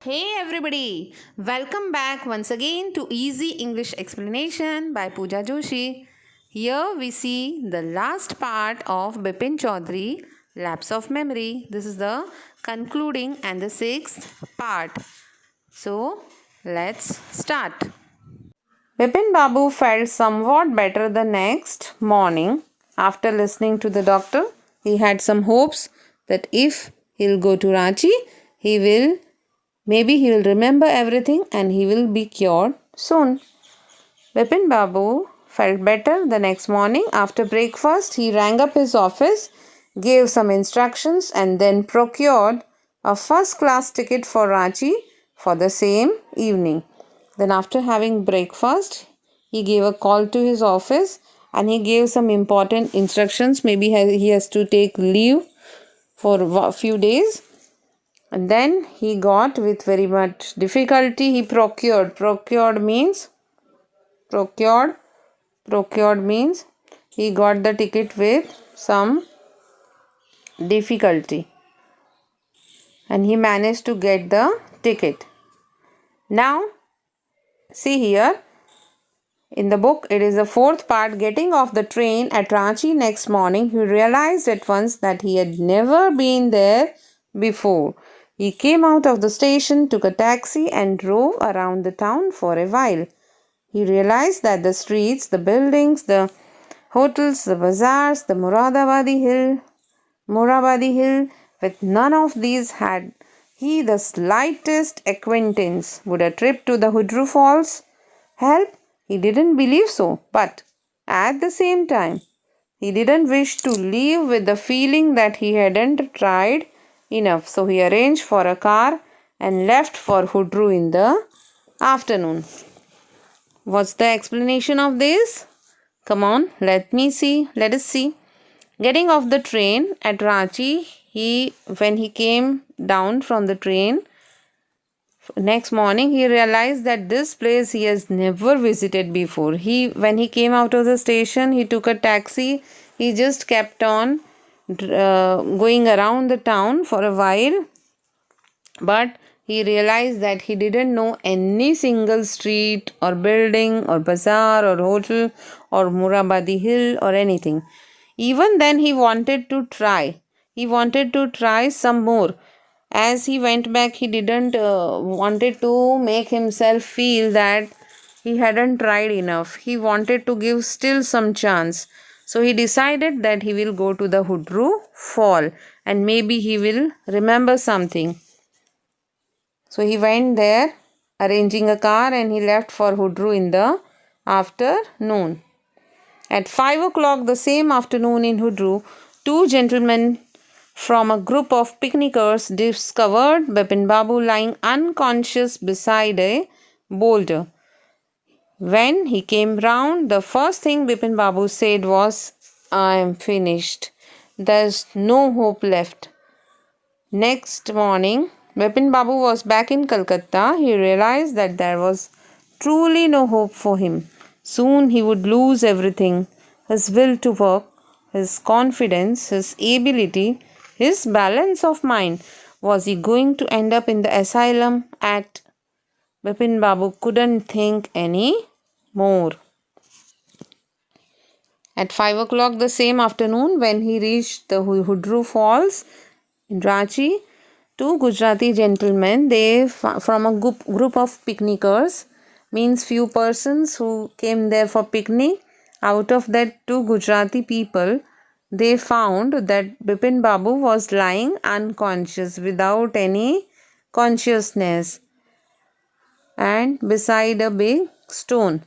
Hey everybody, welcome back once again to Easy English Explanation by Pooja Joshi. Here we see the last part of Bipin Chaudhary, Lapse of Memory. This is the concluding and the sixth part. So let's start. Bipin Babu felt somewhat better the next morning. After listening to the doctor, he had some hopes that if he'll go to Ranchi, maybe he will remember everything and he will be cured soon. Bipin Babu felt better the next morning. After breakfast, he rang up his office, gave some instructions, and then procured a first class ticket for Ranchi for the same evening. Then, after having breakfast, he gave a call to his office and he gave some important instructions. Maybe he has to take leave for a few days, and then he got, with very much difficulty, he procured. Procured means he got the ticket with some difficulty and he managed to get the ticket. Now, see here in the book, it is the fourth part. Getting off the train at Ranchi next morning, he realized at once that he had never been there before. He came out of the station, took a taxi, and drove around the town for a while. He realized that the streets, the buildings, the hotels, the bazaars, the Morabadi Hill, with none of these had he the slightest acquaintance. Would a trip to the Hudru Falls help? He didn't believe so, but at the same time, he didn't wish to leave with the feeling that he hadn't tried enough. So he arranged for a car and left for Hudru in the afternoon. What's the explanation of this? Come on, let us see. Getting off the train at Ranchi, when he came down from the train, next morning he realized that this place he has never visited before. When he came out of the station, he took a taxi. He just kept on going around the town for a while, but he realized that he didn't know any single street or building or bazaar or hotel or Morabadi Hill or anything. Even then he wanted to try. He wanted to try some more. As he went back, he didn't wanted to make himself feel that he hadn't tried enough. He wanted to give still some chance. So he decided that he will go to the Hudru Fall and maybe he will remember something. So he went there, arranging a car, and he left for Hudru in the afternoon. At 5 o'clock the same afternoon in Hudru, two gentlemen from a group of picnickers discovered Bipin Babu lying unconscious beside a boulder. When he came round, the first thing Bipin Babu said was, "I am finished. There's no hope left." Next morning, Bipin Babu was back in Calcutta. He realized that there was truly no hope for him. Soon he would lose everything: his will to work, his confidence, his ability, his balance of mind. Was he going to end up in the asylum? Bipin Babu couldn't think any more. At 5 o'clock the same afternoon, when he reached the Hudru Falls in Ranchi, two Gujarati gentlemen, from a group of picnickers, means few persons who came there for picnic. Out of that two Gujarati people, they found that Bipin Babu was lying unconscious without any consciousness and beside a big stone.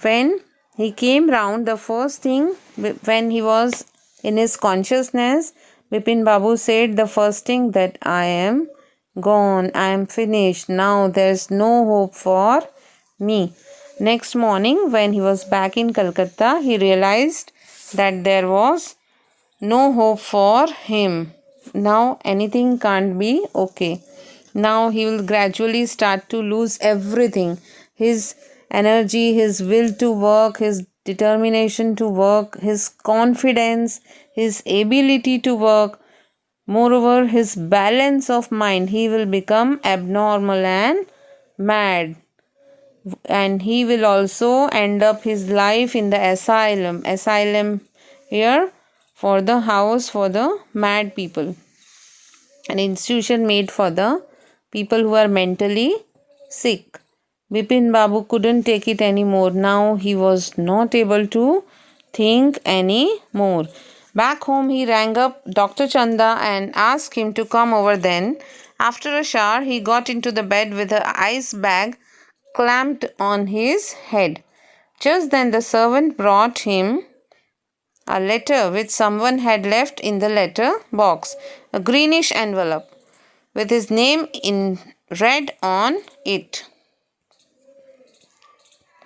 When he came round, the first thing, when he was in his consciousness, Bipin Babu said the first thing, that I am gone, I am finished, now there's no hope for me. Next morning, when he was back in Calcutta, he realized that there was no hope for him. Now anything can't be okay. Now he will gradually start to lose everything: his energy, his will to work, his determination to work, his confidence, his ability to work. Moreover, his balance of mind, he will become abnormal and mad. And he will also end up his life in the asylum here for the house for the mad people, an institution made for the people who are mentally sick. Bipin Babu couldn't take it anymore. Now he was not able to think any more. Back home, he rang up Dr. Chanda and asked him to come over then. After a shower, he got into the bed with an ice bag clamped on his head. Just then the servant brought him a letter which someone had left in the letter box, a greenish envelope with his name in red on it.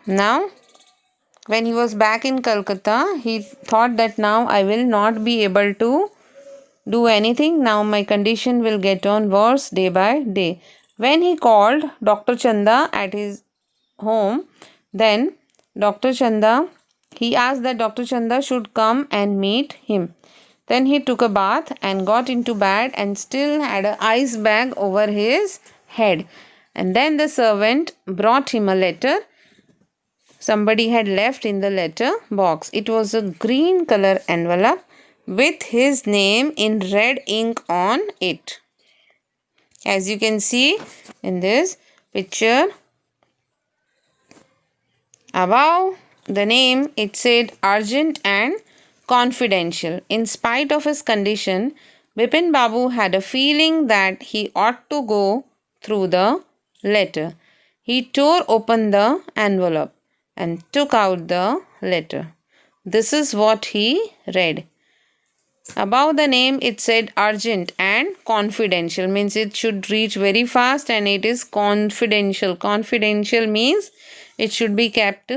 Now, when he was back in Calcutta, he thought that now I will not be able to do anything. Now my condition will get on worse day by day. When he called Dr. Chanda at his home, then he asked that Dr. Chanda should come and meet him. Then he took a bath and got into bed and still had an ice bag over his head. And then the servant brought him a letter somebody had left in the letter box. It was a green color envelope with his name in red ink on it. As you can see in this picture, above the name it said urgent and confidential. In spite of his condition, Bipin Babu had a feeling that he ought to go through the letter. He tore open the envelope and took out the letter. This is what he read. Above the name it said urgent and confidential, means it should reach very fast, and it is confidential. Confidential means it should be kept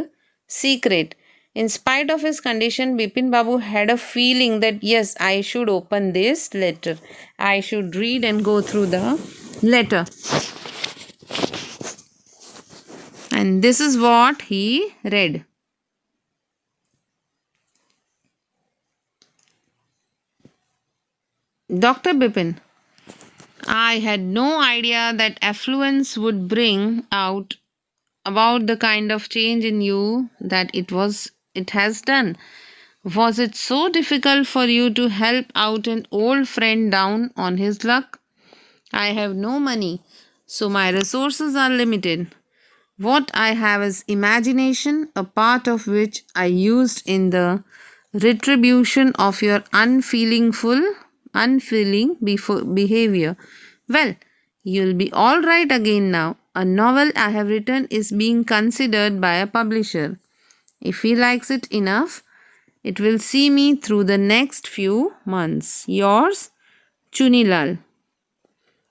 secret. In spite of his condition, Bipin Babu had a feeling that yes, I should open this letter. I should read and go through the letter. And this is what he read. Dr. Bipin, I had no idea that affluence would bring out about the kind of change in you that it has done. Was it so difficult for you to help out an old friend down on his luck? I have no money, so my resources are limited. What I have is imagination, a part of which I used in the retribution of your unfeeling behavior. Well, you'll be all right again now. A novel I have written is being considered by a publisher. If he likes it enough, it will see me through the next few months. Yours, Chunilal.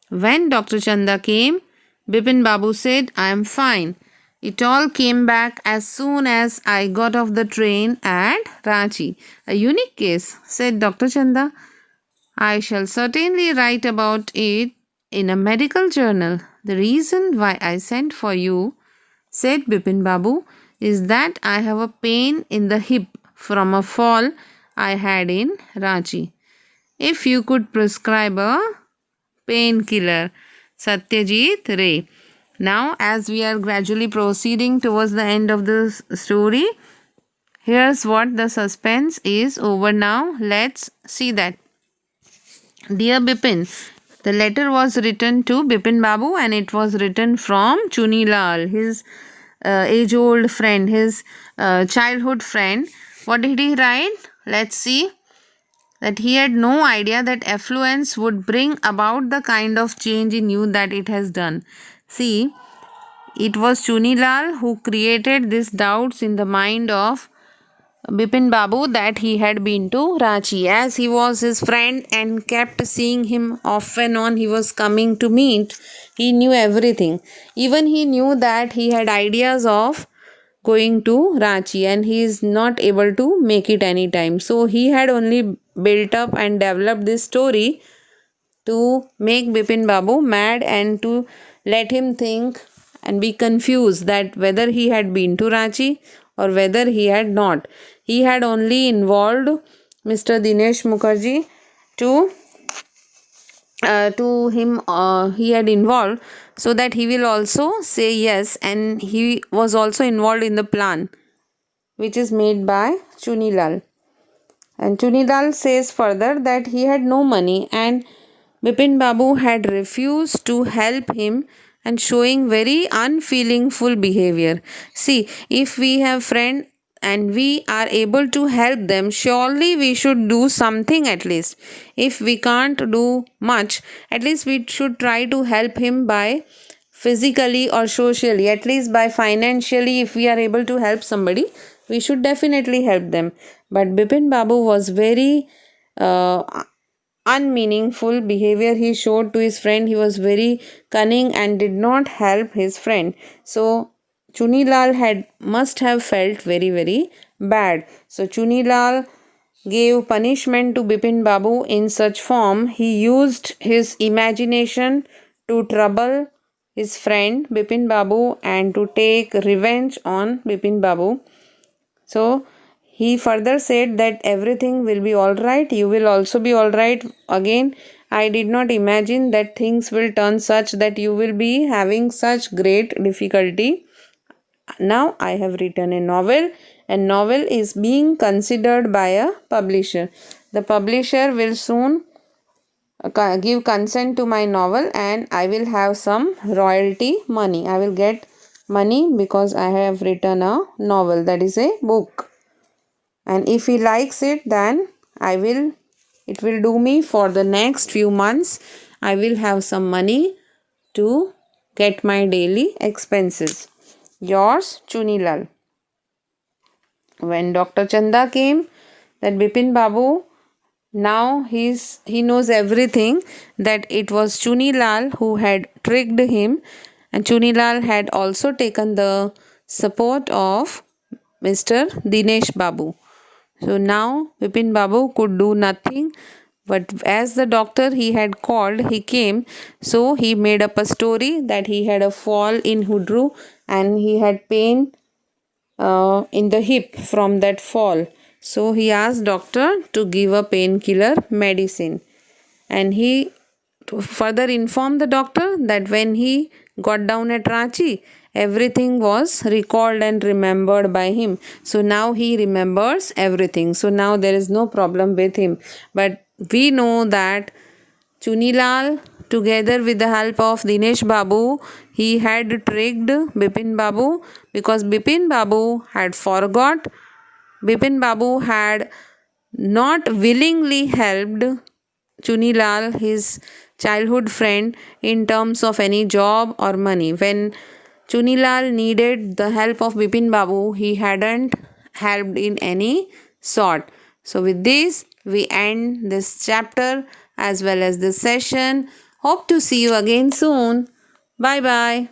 When Dr. Chanda came, Bipin Babu said, I am fine. It all came back as soon as I got off the train at Ranchi. A unique case, said Dr. Chanda. I shall certainly write about it in a medical journal. The reason why I sent for you, said Bipin Babu, is that I have a pain in the hip from a fall I had in Ranchi. If you could prescribe a painkiller. Satyajit Ray. Now, as we are gradually proceeding towards the end of the story, here's what the suspense is over now. Let's see that. Dear Bipin, the letter was written to Bipin Babu and it was written from Chunilal, his age-old friend, his childhood friend. What did he write? Let's see. That he had no idea that affluence would bring about the kind of change in you that it has done. See, it was Chunilal who created these doubts in the mind of Bipin Babu that he had been to Ranchi. As he was his friend and kept seeing him off and on, he was coming to meet. He knew everything. Even he knew that he had ideas of going to Ranchi and he is not able to make it anytime. So he had only built up and developed this story to make Bipin Babu mad and to let him think and be confused that whether he had been to Ranchi or whether he had not. He had only involved Mr. Dinesh Mukherjee to to him he had involved, so that he will also say yes, and he was also involved in the plan which is made by Chunilal. And Chunilal says further that he had no money and Bipin Babu had refused to help him and showing very unfeelingful behavior. See, if we have friend and we are able to help them, surely we should do something at least. If we can't do much, at least we should try to help him by physically or socially, at least by financially. If we are able to help somebody, we should definitely help them. But Bipin Babu was very unmeaningful behavior he showed to his friend. He was very cunning and did not help his friend. So Chunilal had must have felt very bad. So Chunilal gave punishment to Bipin Babu in such form. He used his imagination to trouble his friend Bipin Babu and to take revenge on Bipin Babu. So he further said that everything will be all right, you will also be all right. Again, I did not imagine that things will turn such that you will be having such great difficulty. Now I have written a novel, and novel is being considered by a publisher. The publisher will soon give consent to my novel, and I will have some royalty money. I will get money because I have written a novel, that is a book. And if he likes it, then it will do me for the next few months. I will have some money to get my daily expenses. Yours, Chunilal. When Dr. Chanda came, that Bipin Babu, now he knows everything, that it was Chunilal who had tricked him, and Chunilal had also taken the support of Mr. Dinesh Babu. So now Bipin Babu could do nothing, but as the doctor he had called, he came. So he made up a story that he had a fall in Hudru and he had pain in the hip from that fall. So he asked doctor to give a painkiller medicine, and he further informed the doctor that when he got down at Ranchi, everything was recalled and remembered by him. So now he remembers everything. So now there is no problem with him. But we know that Chunilal, together with the help of Dinesh Babu, he had tricked Bipin Babu, because Bipin Babu had forgot. Bipin Babu had not willingly helped Chunilal, his childhood friend, in terms of any job or money. When Chunilal needed the help of Bipin Babu, he hadn't helped in any sort. So with this, we end this chapter as well as this session. Hope to see you again soon. Bye bye.